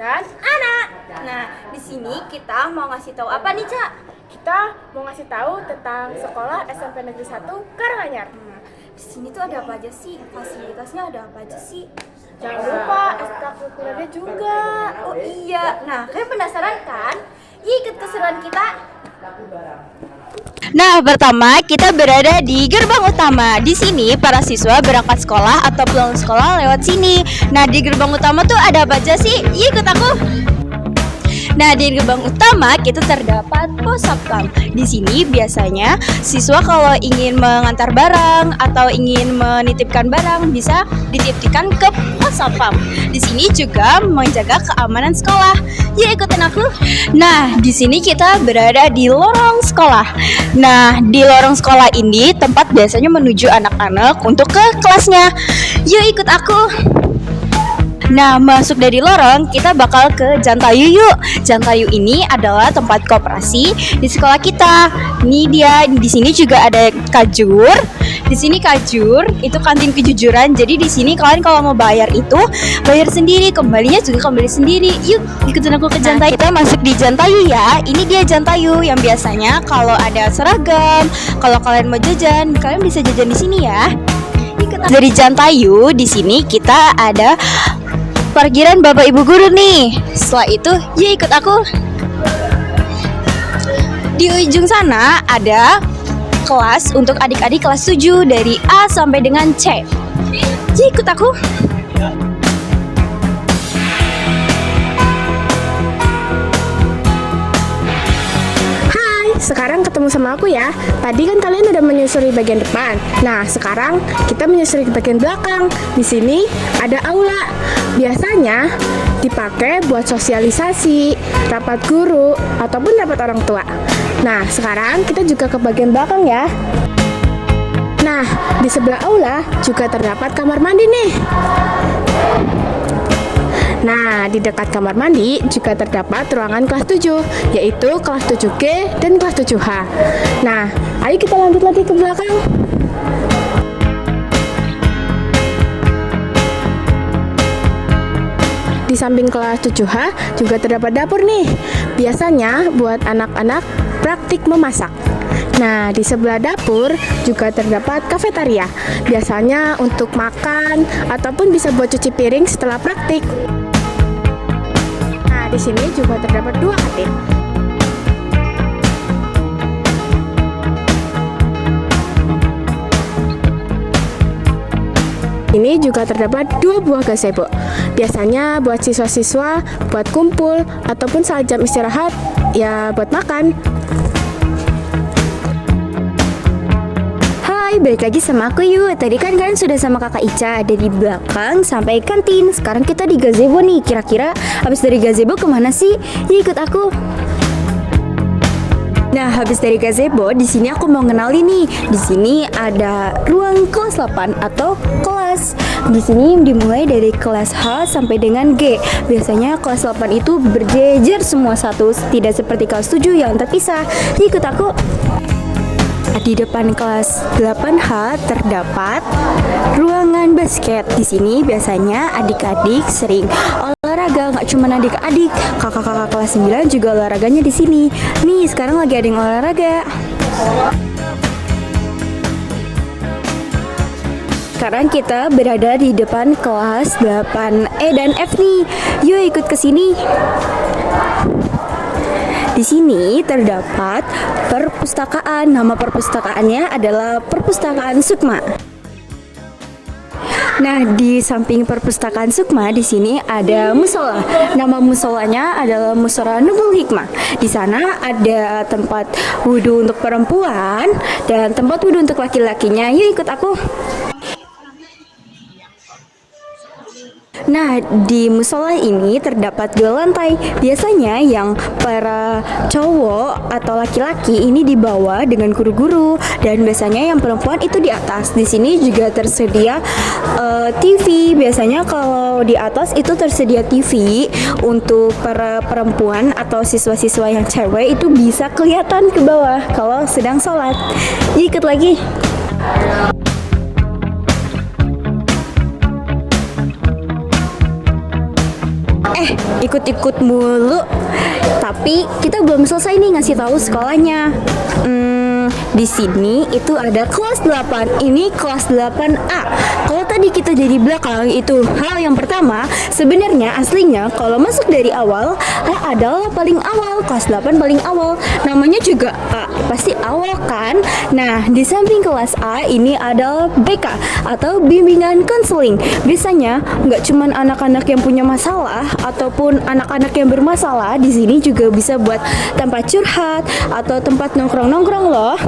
dan anak. Nah, di sini kita mau ngasih tahu apa nih, Cak? Kita mau ngasih tahu tentang sekolah SMP Negeri 1 Karanganyar. Di sini tuh ada apa aja sih? Fasilitasnya ada apa aja sih? Jangan lupa ekstrakurikulernya juga. Oh iya. Nah, kalian penasaran kan? Ikut keseruan kita. Nah, pertama kita berada di gerbang utama. Di sini para siswa berangkat sekolah atau pulang sekolah lewat sini. Nah, di gerbang utama tuh ada apa aja sih? Ikut aku. Nah, di gerbang utama kita terdapat pos satpam. Di sini biasanya siswa kalau ingin mengantar barang atau ingin menitipkan barang bisa dititipkan ke pos satpam. Di sini juga menjaga keamanan sekolah. Yuk ikutin aku. Nah, di sini kita berada di lorong sekolah. Nah, di lorong sekolah ini tempat biasanya menuju anak-anak untuk ke kelasnya. Yuk ikut aku. Nah, masuk dari lorong, kita bakal ke Jantayu yuk. Jantayu ini adalah tempat koperasi di sekolah kita. Ini dia, di sini juga ada kajur. Di sini kajur, itu kantin kejujuran. Jadi di sini kalian kalau mau bayar itu bayar sendiri, kembalinya juga kembali sendiri. Yuk, ikutin aku ke Jantayu. Kita masuk di Jantayu ya. Ini dia Jantayu yang biasanya kalau ada seragam, kalau kalian mau jajan, kalian bisa jajan di sini ya. Dari Jantayu, di sini kita ada parkiran Bapak Ibu Guru nih. Setelah itu, yuk ikut aku. Di ujung sana ada kelas untuk adik-adik kelas 7 dari A sampai dengan C. Yuk ikut aku. Sekarang ketemu sama aku ya. Tadi kan kalian udah menyusuri bagian depan. Nah, sekarang kita menyusuri ke bagian belakang. Di sini ada aula. Biasanya dipakai buat sosialisasi, rapat guru, ataupun rapat orang tua. Nah, sekarang kita juga ke bagian belakang ya. Nah, di sebelah aula juga terdapat kamar mandi nih. Nah, di dekat kamar mandi juga terdapat ruangan kelas 7, yaitu kelas 7G dan kelas 7H. Nah, ayo kita lanjut lagi ke belakang. Di samping kelas 7H juga terdapat dapur nih. Biasanya buat anak-anak praktik memasak. Nah, di sebelah dapur juga terdapat kafetaria. Biasanya untuk makan ataupun bisa buat cuci piring setelah praktik. Di sini juga terdapat 2 kantin. Ini juga terdapat 2 buah gazebo. Biasanya buat siswa-siswa buat kumpul ataupun saat jam istirahat ya buat makan. Hai, balik lagi sama aku yuk. Tadi kan kalian sudah sama kakak Ica ada di belakang sampai kantin. Sekarang kita di gazebo nih. Kira-kira habis dari gazebo kemana sih? Yuk ikut aku. Nah, habis dari gazebo, di sini aku mau ngenalin nih. Di sini ada ruang kelas 8 atau kelas. Di sini dimulai dari kelas H sampai dengan G. Biasanya kelas 8 itu berjejer semua satu, tidak seperti kelas 7 yang terpisah. Yuk ikut aku. Di depan kelas 8H terdapat ruangan basket. Di sini biasanya adik-adik sering olahraga, nggak cuma adik-adik, kakak-kakak kelas 9 juga olahraganya di sini. Nih, sekarang lagi ada yang olahraga. Sekarang kita berada di depan kelas 8E dan F nih. Yuk ikut ke sini. Di sini terdapat perpustakaan. Nama perpustakaannya adalah Perpustakaan Sukma. Nah, di samping perpustakaan Sukma di sini ada musola. Nama musolanya adalah Musola Nurul Hikmah. Di sana ada tempat wudhu untuk perempuan dan tempat wudhu untuk laki-lakinya. Yuk ikut aku. Nah, di musola ini terdapat 2 lantai. Biasanya yang para cowok atau laki-laki ini di bawah dengan guru-guru, dan biasanya yang perempuan itu di atas. Di sini juga tersedia TV. Biasanya kalau di atas itu tersedia TV untuk para perempuan atau siswa-siswa yang cewek itu bisa kelihatan ke bawah kalau sedang sholat. Ikut lagi. Ikut-ikut mulu. Tapi kita belum selesai nih ngasih tahu sekolahnya. Di sini itu ada kelas 8. Ini kelas 8A. Kalau tadi kita jadi belakang itu hal yang pertama. Sebenarnya aslinya kalau masuk dari awal adalah paling awal. Kelas 8 paling awal. Namanya juga A. Pasti awal kan? Nah, di samping kelas A ini adalah BK atau bimbingan konseling. Biasanya nggak cuman anak-anak yang punya masalah ataupun anak-anak yang bermasalah, di sini juga bisa buat tempat curhat atau tempat nongkrong-nongkrong loh.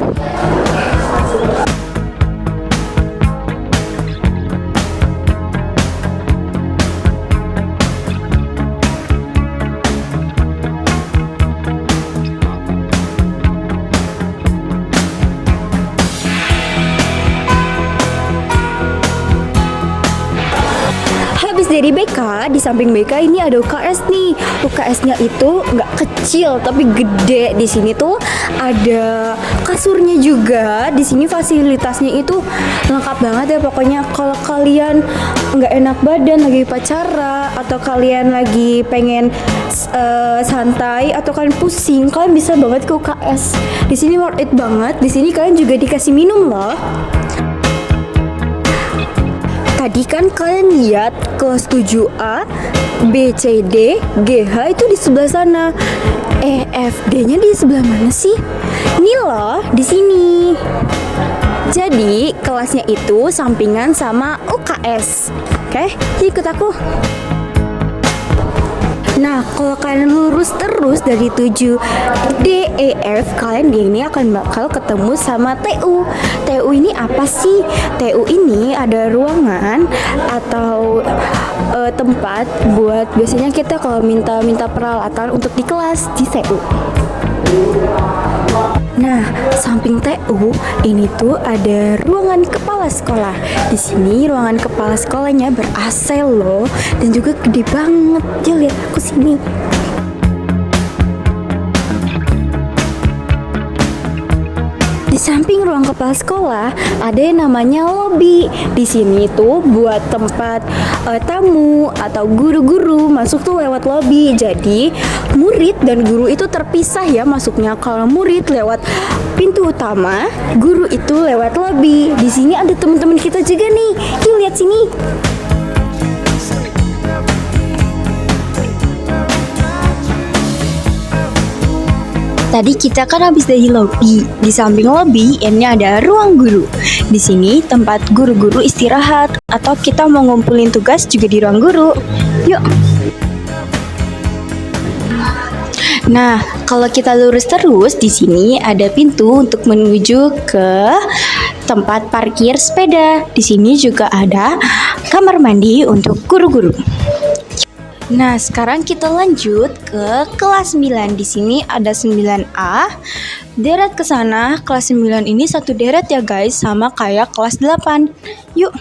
Habis dari BK, di samping BK ini ada UKS nih. UKS-nya itu nggak kecil tapi gede. Di sini tuh ada kasurnya juga. Di sini fasilitasnya itu lengkap banget ya. Pokoknya kalau kalian nggak enak badan lagi upacara atau kalian lagi pengen santai atau kalian pusing, kalian bisa banget ke UKS. Di sini worth it banget. Di sini kalian juga dikasih minum loh. Tadi kan kalian lihat kelas 7A, B, C, D, G, H itu di sebelah sana. E, F, D-nya di sebelah mana sih? Ini loh, di sini. Jadi kelasnya itu sampingan sama UKS. Oke, ikut aku. Nah, kalau kalian lurus terus dari 7 D, E, F, kalian ini akan bakal ketemu sama TU. TU ini apa sih? TU ini ada ruangan atau tempat buat biasanya kita kalau minta peralatan untuk di kelas di TU. Nah, samping TU ini tuh ada ruangan kepala sekolah. Di sini ruangan kepala sekolahnya ber-AC loh dan juga gede banget. Ya lihat aku sini. Di samping ruang kepala sekolah ada yang namanya lobby. Di sini tuh buat tempat tamu atau guru-guru masuk tuh lewat lobby. Jadi murid dan guru itu terpisah ya masuknya. Kalau murid lewat pintu utama, guru itu lewat lobby. Di sini ada teman-teman kita juga nih. Yuk lihat sini. Tadi kita kan habis dari lobby. Di samping lobby ini ada ruang guru. Di sini tempat guru-guru istirahat atau kita mau ngumpulin tugas juga di ruang guru. Yuk. Nah, kalau kita lurus terus di sini ada pintu untuk menuju ke tempat parkir sepeda. Di sini juga ada kamar mandi untuk guru-guru. Nah, sekarang kita lanjut ke kelas 9. Di sini ada 9A. Deret ke sana. Kelas 9 ini satu deret ya guys, sama kayak kelas 8. Yuk.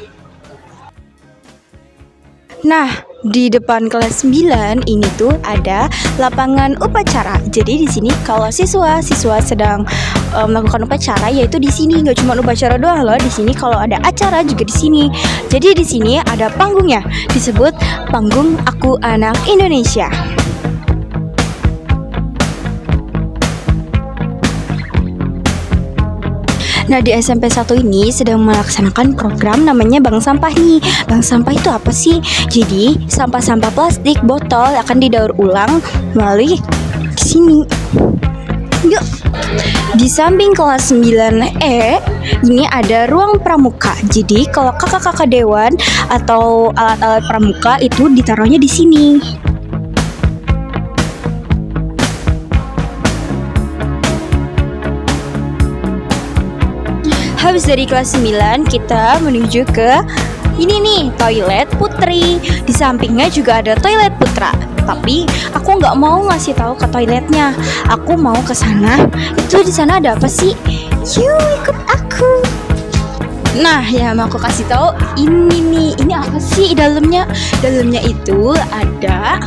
Nah, di depan kelas 9 ini tuh ada lapangan upacara. Jadi di sini kalau siswa sedang melakukan upacara, yaitu di sini nggak cuma upacara doang loh. Di sini kalau ada acara juga di sini. Jadi di sini ada panggungnya, disebut panggung Aku Anak Indonesia. Nah, di SMP 1 ini sedang melaksanakan program namanya Bank Sampah nih. Bank Sampah itu apa sih? Jadi, sampah-sampah plastik, botol akan didaur ulang melalui sini. Yuk. Di samping kelas 9E, ini ada ruang pramuka. Jadi, kalau kakak-kakak dewan atau alat-alat pramuka itu ditaruhnya di sini. Habis dari kelas 9 kita menuju ke ini nih, toilet putri. Di sampingnya juga ada toilet putra. Tapi aku nggak mau ngasih tahu ke toiletnya. Aku mau ke sana. Itu di sana ada apa sih? Yuk ikut aku. Nah, ya mau aku kasih tahu ini nih. Ini apa sih dalamnya? Dalamnya itu ada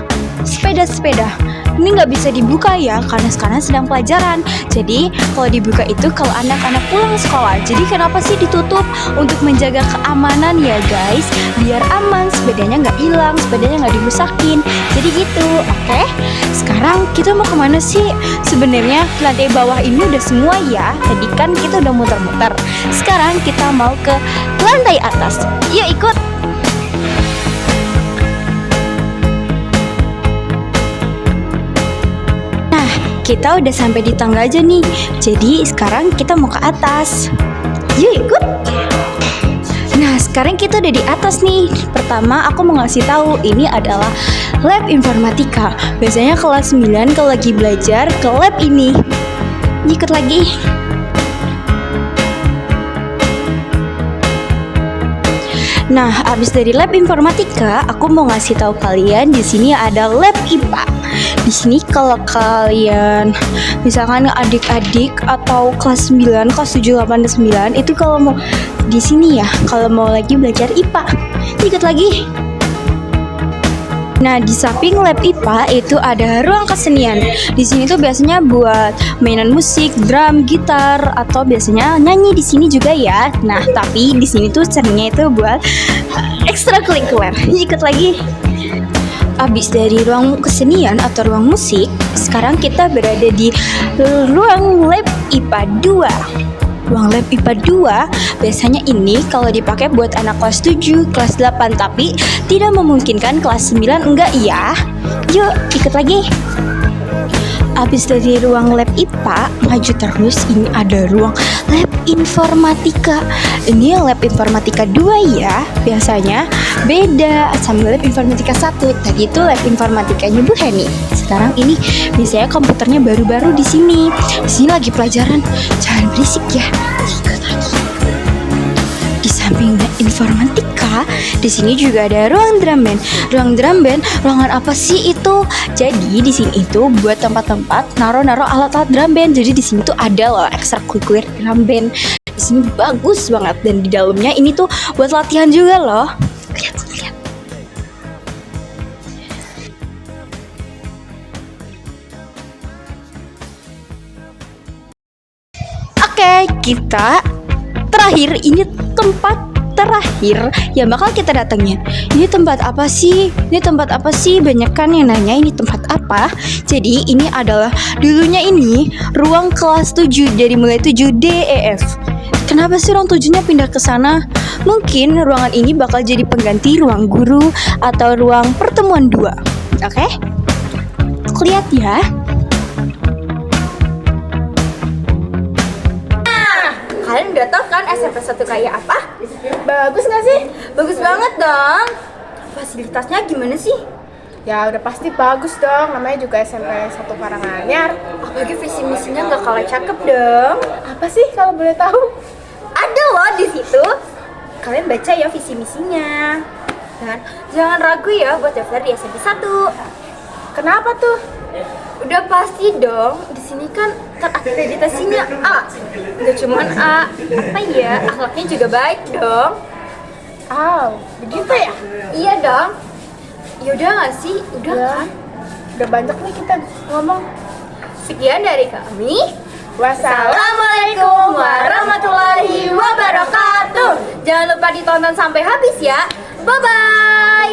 sepeda-sepeda. ini nggak bisa dibuka ya karena sekarang sedang pelajaran. Jadi kalau dibuka itu kalau anak-anak pulang sekolah. Jadi kenapa sih ditutup? Untuk menjaga keamanan ya guys, biar aman, sepedanya nggak hilang, sepedanya nggak dirusakin. Jadi gitu, oke? Sekarang kita mau kemana sih? Sebenarnya lantai bawah ini udah semua ya. Tadi kan kita udah muter-muter. Sekarang kita mau ke lantai atas. Yuk ikut. Nah, kita udah sampai di tangga aja nih. Jadi sekarang kita mau ke atas. Yuk ikut. Nah, sekarang kita udah di atas nih. Pertama, aku mau ngasih tahu ini adalah lab informatika. Biasanya kelas 9 kalau lagi belajar ke lab ini. Ikut lagi. Nah, abis dari lab informatika, aku mau ngasih tahu kalian di sini ada lab IPA. Di sini kalau kalian misalkan adik-adik atau kelas 9, kelas 7, 8, dan 9 itu kalau mau di sini ya, kalau mau lagi belajar IPA. Ikut lagi. Nah, di samping lab IPA itu ada ruang kesenian. Di sini tuh biasanya buat mainan musik, drum, gitar, atau biasanya nyanyi di sini juga ya. Nah, tapi di sini tuh seringnya itu buat ekstrakurikuler. Ikut lagi. Abis dari ruang kesenian atau ruang musik, sekarang kita berada di ruang lab IPA 2. Ruang lab IPA 2 biasanya ini kalau dipakai buat anak kelas 7, kelas 8, tapi tidak memungkinkan kelas 9 enggak ya. Yuk, ikut lagi. Abis dari ruang lab IPA, maju terus, ini ada ruang lab informatika. Ini lab informatika 2 ya. Biasanya beda sama lab informatika 1. Tadi itu lab informatikanya Bu Heni. Sekarang ini biasanya komputernya baru-baru di sini. Di sini lagi pelajaran. Jangan berisik ya. Ikut lagi. Di samping informatika, di sini juga ada ruang drum band. Ruang drum band, ruangan apa sih itu? Jadi di sini itu buat tempat-tempat naruh-naruh alat-alat drum band. Jadi di sini tuh ada loh ekstrakurikuler drum band. Di sini bagus banget dan di dalamnya ini tuh buat latihan juga loh. Lihat. Oke, kita terakhir, ini tempat terakhir yang bakal kita datangnya. Ini tempat apa sih? Ini tempat apa sih? Banyak kan yang nanya ini tempat apa. Jadi ini adalah dulunya ini ruang kelas 7 dari mulai 7D E F. Kenapa sih ruang 7-nya pindah ke sana? Mungkin ruangan ini bakal jadi pengganti ruang guru atau ruang pertemuan 2. Oke? Lihat ya. Kalian udah tau kan SMP 1 kayak apa? Bagus nggak sih? Bagus banget dong. Fasilitasnya gimana sih? Ya udah pasti bagus dong, namanya juga SMP 1 Karanganyar. Apalagi visi misinya nggak kalah cakep dong. Apa sih kalau boleh tahu? Ada loh di situ. Kalian baca ya visi misinya. Dan jangan ragu ya buat daftar di SMP 1. Kenapa tuh? Udah pasti dong. Di sini kan terakreditasinya A. Nggak cuman A, apa ya? Akhlaknya juga baik dong. Begitu ya? Iya dong. Yaudah nggak sih? Udah Ya. kan? Udah banyak nih kita ngomong. Sekian dari kami. Wassalam. Assalamualaikum warahmatullahi wabarakatuh. Jangan lupa ditonton sampai habis ya. Bye bye.